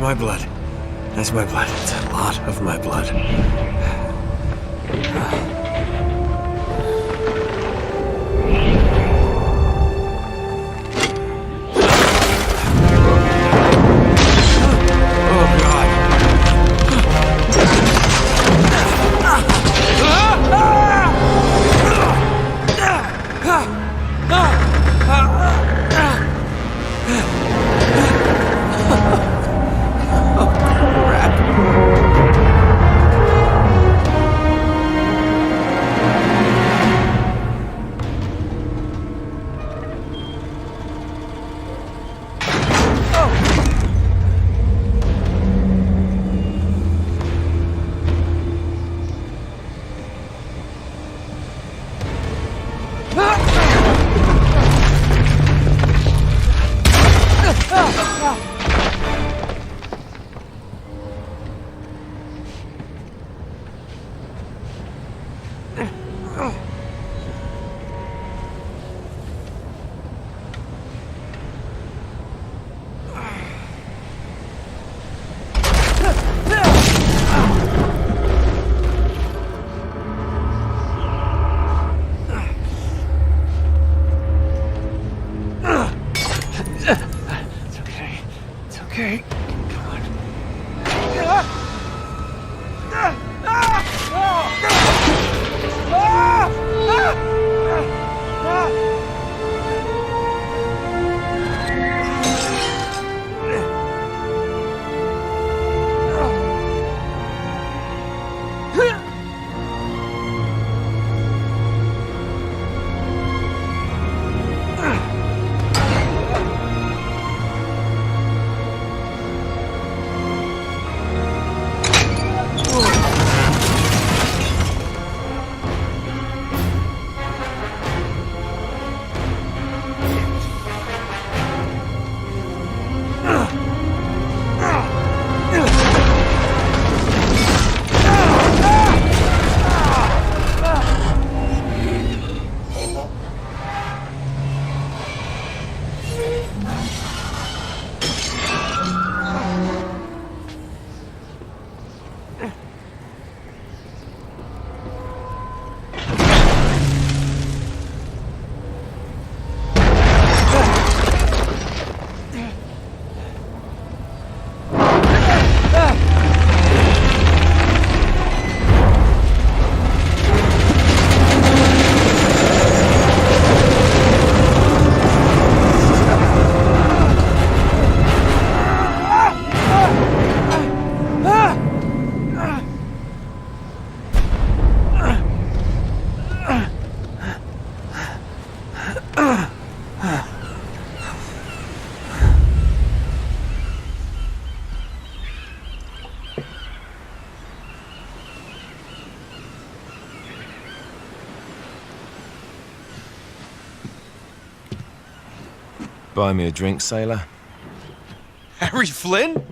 my blood. That's my blood. It's a lot of my blood. Buy me a drink, sailor? Harry Flynn?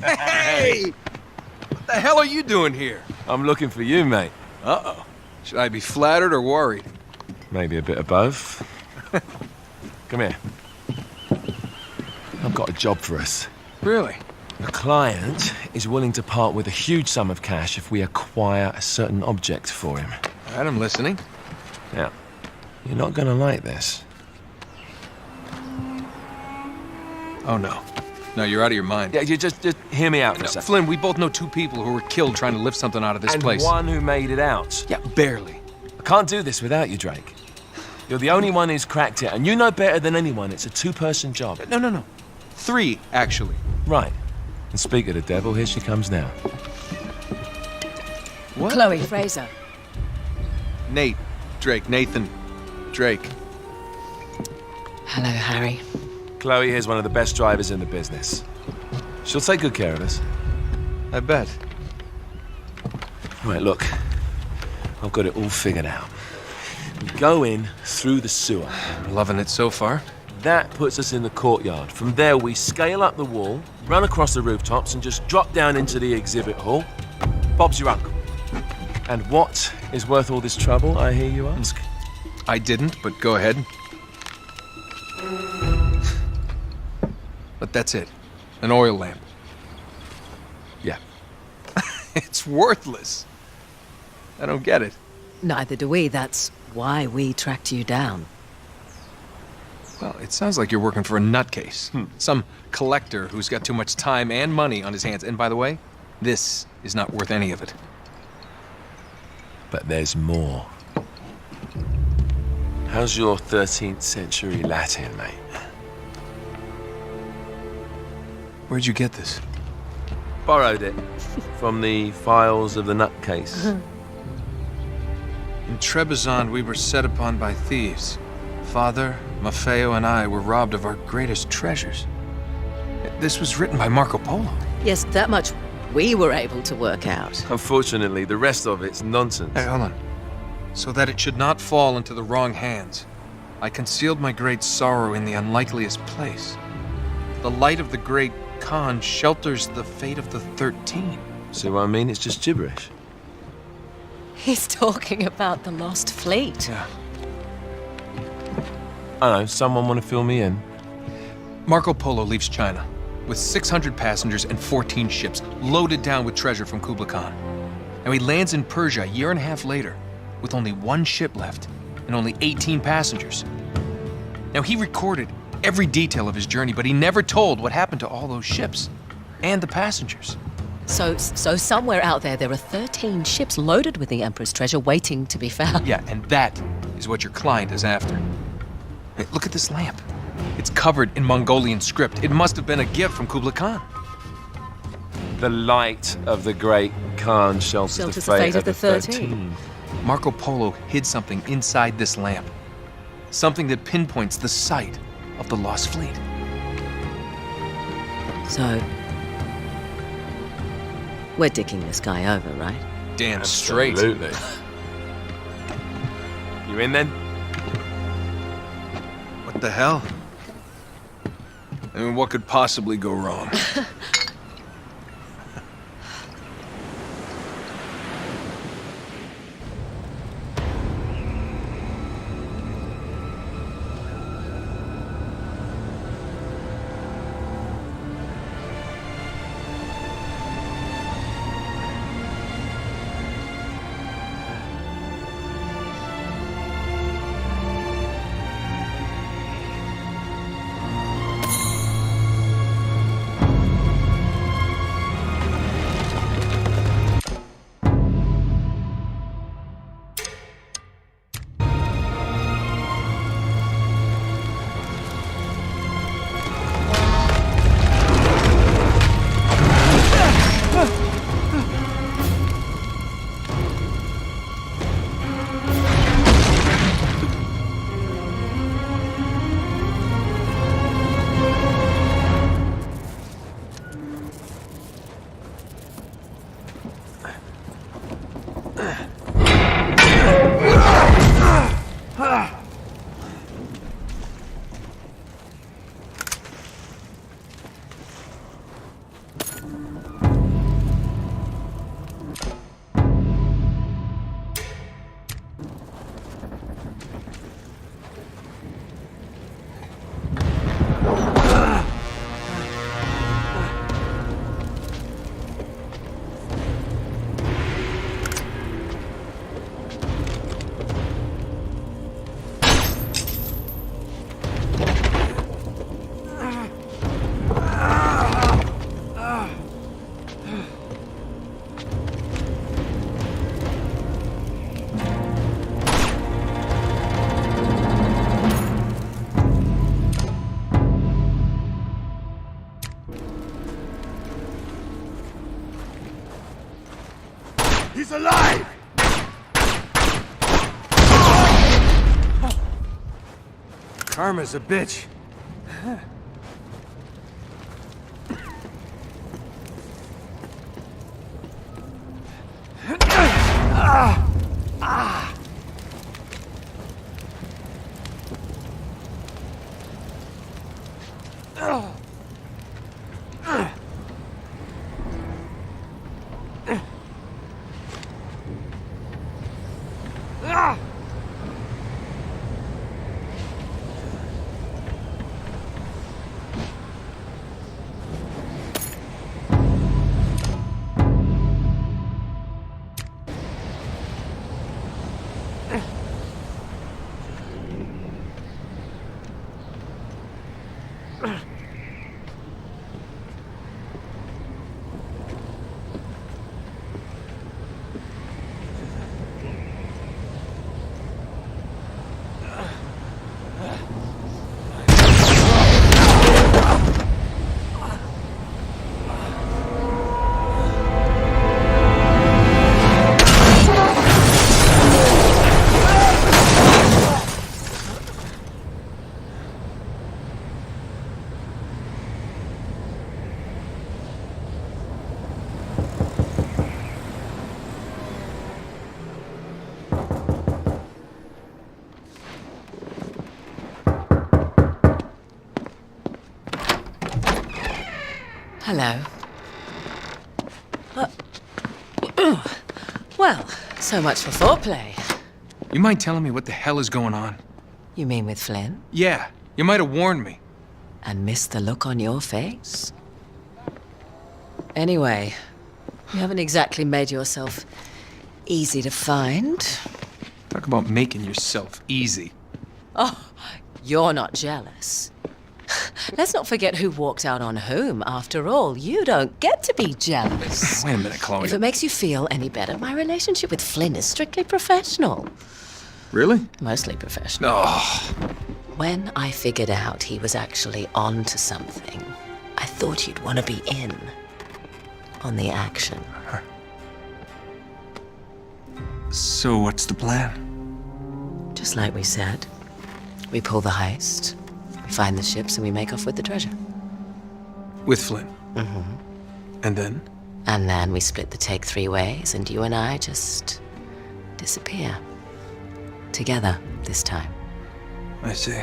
Hey! What the hell are you doing here? I'm looking for you, mate. Uh-oh. Should I be flattered or worried? Maybe a bit of both. Come here. I've got a job for us. Really? The client is willing to part with a huge sum of cash if we acquire a certain object for him. All right, I'm listening. Now, you're not gonna like this. Oh, no. No, you're out of your mind. Yeah, you just hear me out for a No, second. Flynn, we both know two people who were killed trying to lift something out of this And place. one who made it out. Yeah, barely. I can't do this without you, Drake. You're the only one who's cracked it, and you know better than anyone it's a two-person job. No. 3, actually. Right. And speak of the devil, here she comes now. What? Chloe Fraser. Nate. Drake. Nathan. Drake. Hello, Harry. Chloe here's one of the best drivers in the business. She'll take good care of us. I bet. Right, look. I've got it all figured out. We go in through the sewer. I'm loving it so far. That puts us in the courtyard. From there, we scale up the wall, run across the rooftops, and just drop down into the exhibit hall. Bob's your uncle. And what is worth all this trouble, I hear you ask? I didn't, but go ahead. But that's it. An oil lamp. It's worthless. I don't get it. Neither do we. That's why we tracked you down. Well, it sounds like you're working for a nutcase. Some collector who's got too much time and money on his hands. And by the way, this is not worth any of it. But there's more. How's your 13th century Latin, mate? Where'd you get this? Borrowed it from the files of the nutcase. In Trebizond, we were set upon by thieves. Father, Maffeo, and I were robbed of our greatest treasures. This was written by Marco Polo. Yes, that much we were able to work out. Unfortunately, the rest of it's nonsense. Hey, hold on. So that it should not fall into the wrong hands, I concealed my great sorrow in the unlikeliest place. The light of the great Khan shelters the fate of the 13. See what I mean? It's just gibberish. He's talking about the lost fleet. Yeah. I know, someone want to fill me in? Marco Polo leaves China with 600 passengers and 14 ships loaded down with treasure from Kublai Khan. And he lands in Persia a year and a half later with only one ship left and only 18 passengers. Now, he recorded every detail of his journey, but he never told what happened to all those ships and the passengers. So somewhere out there are 13 ships loaded with the Emperor's treasure waiting to be found. Yeah, and that is what your client is after. Hey, look at this lamp. It's covered in Mongolian script. It must have been a gift from Kublai Khan. The light of the great Khan shelters the fate of the 13. Marco Polo hid something inside this lamp. Something that pinpoints the site of the lost fleet. So, we're dicking this guy over, right? Damn straight. Absolutely. You in then? What the hell? I mean, what could possibly go wrong? He's alive! Karma's a bitch. Hello. Well, so much for foreplay. You mind telling me what the hell is going on? You mean with Flynn? Yeah, you might have warned me. And missed the look on your face? Anyway, you haven't exactly made yourself easy to find. Talk about making yourself easy. Oh, you're not jealous. Let's not forget who walked out on whom. After all, you don't get to be jealous. Wait a minute, Chloe. If it makes you feel any better, my relationship with Flynn is strictly professional. Really? Mostly professional. Oh. When I figured out he was actually on to something, I thought you'd want to be in on the action. So what's the plan? Just like we said, we pull the heist, we find the ships, and we make off with the treasure. With Flynn? Mm-hmm. And then? And then we split the take 3 ways, and you and I just disappear. Together, this time. I see.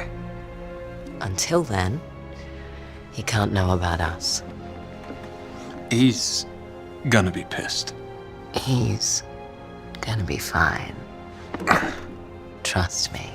Until then, he can't know about us. He's gonna be pissed. He's gonna be fine. Trust me.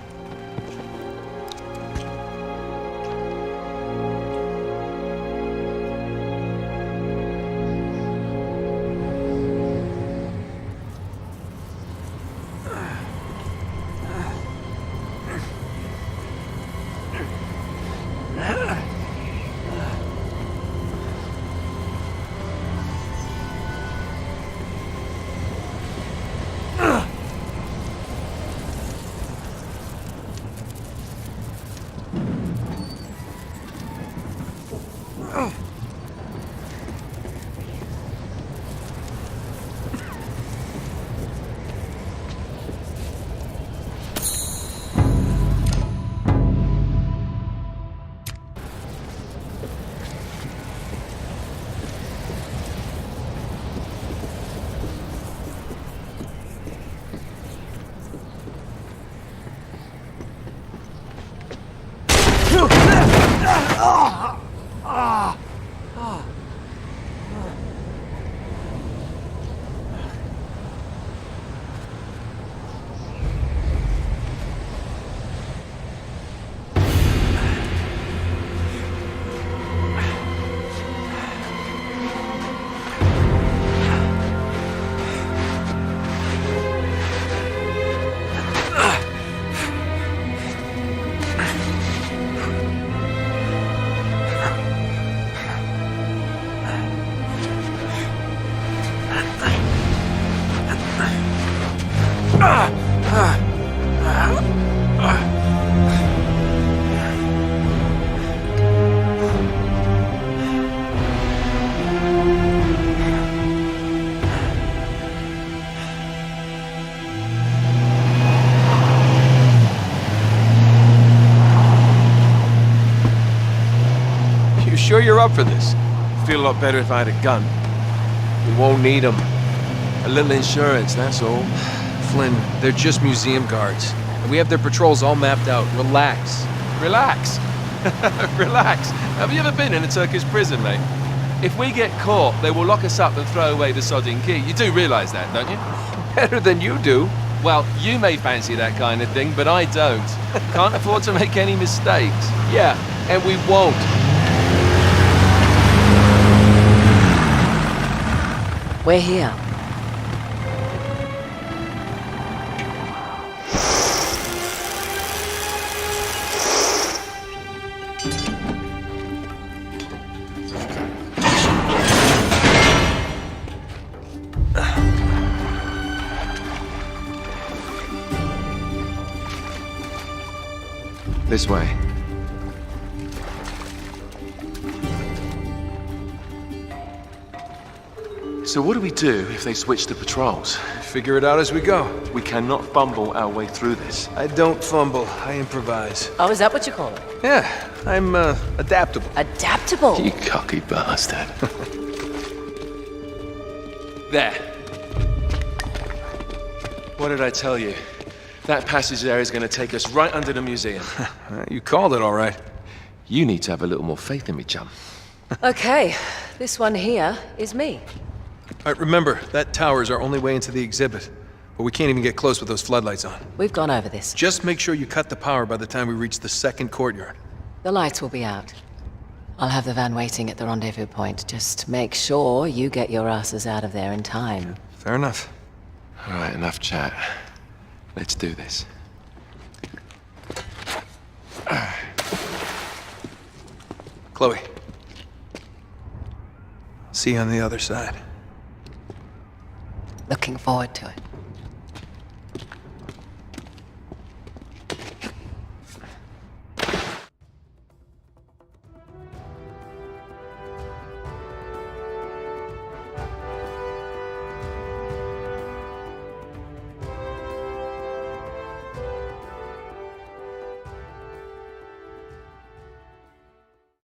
Sure you're up for this? Feel a lot better if I had a gun. We won't need them. A little insurance, that's all. Flynn, they're just museum guards. And we have their patrols all mapped out. Relax. Relax. Relax. Have you ever been in a Turkish prison, mate? If we get caught, they will lock us up and throw away the sodding key. You do realize that, don't you? Better than you do. Well, you may fancy that kind of thing, but I don't. Can't afford to make any mistakes. Yeah, and we won't. We're here. This way. So what do we do if they switch the patrols? Figure it out as we go. We cannot fumble our way through this. I don't fumble, I improvise. Oh, is that what you call it? Yeah, I'm adaptable. Adaptable. You cocky bastard. There. What did I tell you? That passage there is going to take us right under the museum. You called it all right. You need to have a little more faith in me, chum. Okay, This one here is me. All right, remember, that tower is our only way into the exhibit. But we can't even get close with those floodlights on. We've gone over this. Just make sure you cut the power by the time we reach the second courtyard. The lights will be out. I'll have the van waiting at the rendezvous point. Just make sure you get your asses out of there in time. Fair enough. All right, enough chat. Let's do this. Chloe. See you on the other side. Looking forward to it.